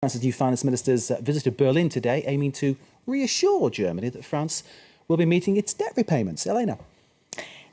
France's new finance ministers visited Berlin today, aiming to reassure Germany that France will be meeting its debt repayments. Elena.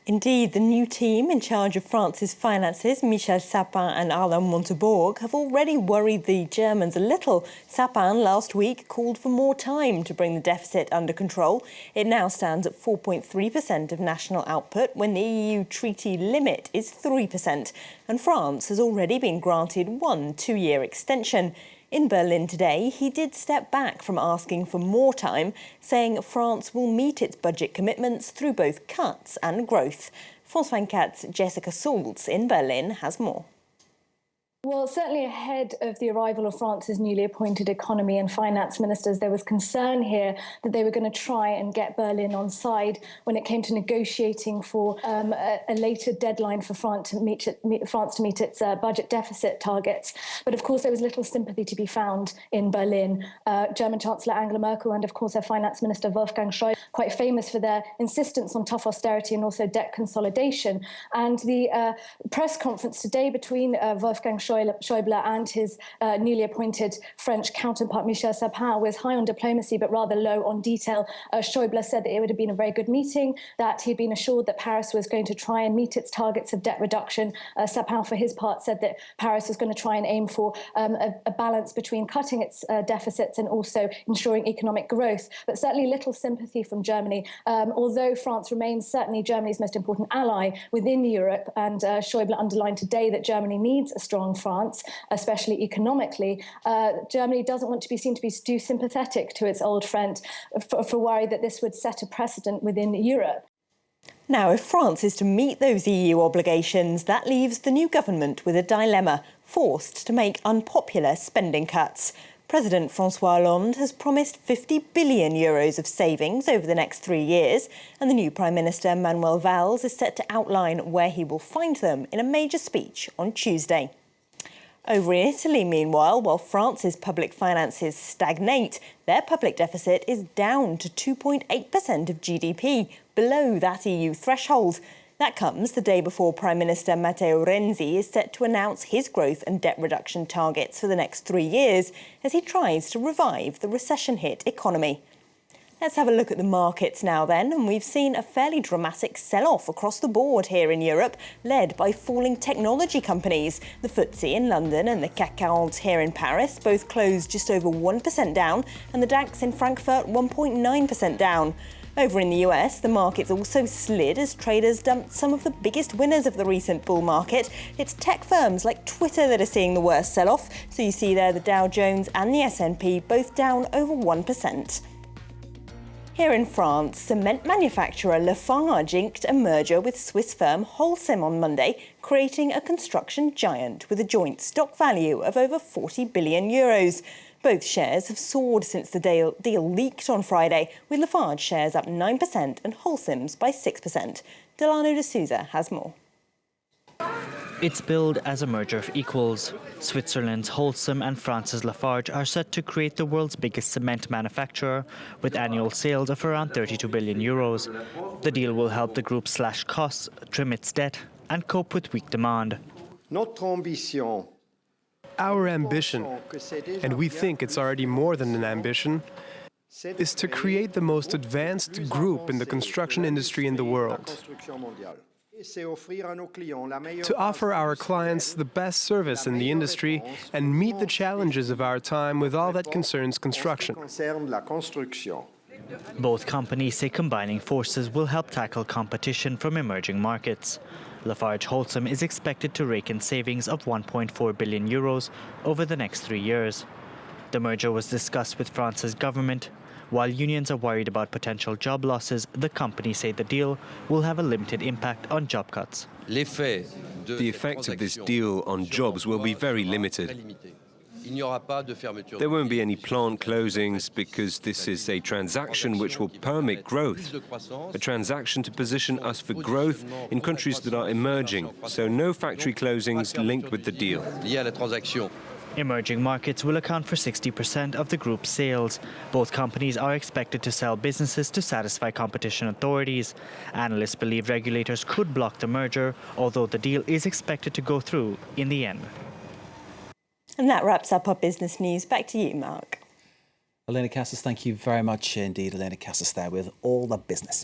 Indeed, the new team in charge of France's finances, Michel Sapin and Alain Montebourg, have already worried the Germans a little. Sapin last week called for more time to bring the deficit under control. It now stands at 4.3% of national output when the EU treaty limit is 3%. And France has already been granted one two-year extension. In Berlin today, he did step back from asking for more time, saying France will meet its budget commitments through both cuts and growth. France 24's Jessica Saltz in Berlin has more. Well, certainly ahead of the arrival of France's newly appointed economy and finance ministers, there was concern here that they were going to try and get Berlin on side when it came to negotiating for a later deadline for France to meet its budget deficit targets. But of course, there was little sympathy to be found in Berlin. German Chancellor Angela Merkel and, of course, her finance minister Wolfgang Schäuble, quite famous for their insistence on tough austerity and also debt consolidation. And the press conference today between Wolfgang Schäuble and his newly appointed French counterpart Michel Sapin was high on diplomacy but rather low on detail. Schäuble said that it would have been a very good meeting, that he'd been assured that Paris was going to try and meet its targets of debt reduction. Sapin, for his part, said that Paris was going to try and aim for a balance between cutting its deficits and also ensuring economic growth. But certainly little sympathy from Germany, although France remains certainly Germany's most important ally within Europe. And Schäuble underlined today that Germany needs a strong France, especially economically. Germany doesn't want to be seen to be too sympathetic to its old friend for worry that this would set a precedent within Europe. Now, if France is to meet those EU obligations, that leaves the new government with a dilemma, forced to make unpopular spending cuts. President François Hollande has promised €50 billion of savings over the next 3 years, and the new Prime Minister Manuel Valls is set to outline where he will find them in a major speech on Tuesday. Over in Italy, meanwhile, while France's public finances stagnate, their public deficit is down to 2.8% of GDP, below that EU threshold. That comes the day before Prime Minister Matteo Renzi is set to announce his growth and debt reduction targets for the next 3 years as he tries to revive the recession-hit economy. Let's have a look at the markets now then, and we've seen a fairly dramatic sell-off across the board here in Europe, led by falling technology companies. The FTSE in London and the CAC 40 here in Paris both closed just over 1% down, and the DAX in Frankfurt 1.9% down. Over in the US, the markets also slid as traders dumped some of the biggest winners of the recent bull market. It's tech firms like Twitter that are seeing the worst sell-off, so you see there the Dow Jones and the S&P both down over 1%. Here in France, cement manufacturer Lafarge inked a merger with Swiss firm Holcim on Monday, creating a construction giant with a joint stock value of over €40 billion. Both shares have soared since the deal leaked on Friday, with Lafarge shares up 9% and Holcim's by 6%. Delano de Souza has more. It's billed as a merger of equals. Switzerland's Holcim and France's Lafarge are set to create the world's biggest cement manufacturer, with annual sales of around €32 billion. The deal will help the group slash costs, trim its debt, and cope with weak demand. Our ambition, and we think it's already more than an ambition, is to create the most advanced group in the construction industry in the world. To offer our clients the best service in the industry and meet the challenges of our time with all that concerns construction. Both companies say combining forces will help tackle competition from emerging markets. Lafarge Holcim is expected to rake in savings of €1.4 billion over the next 3 years. The merger was discussed with France's government. While unions are worried about potential job losses, the companies say the deal will have a limited impact on job cuts. The effect of this deal on jobs will be very limited. There won't be any plant closings because this is a transaction which will permit growth, a transaction to position us for growth in countries that are emerging, so no factory closings linked with the deal. Emerging markets will account for 60% of the group's sales. Both companies are expected to sell businesses to satisfy competition authorities. Analysts believe regulators could block the merger, although the deal is expected to go through in the end. And that wraps up our business news. Back to you, Mark. Elena Casas, thank you very much indeed. Elena Casas there with all the business.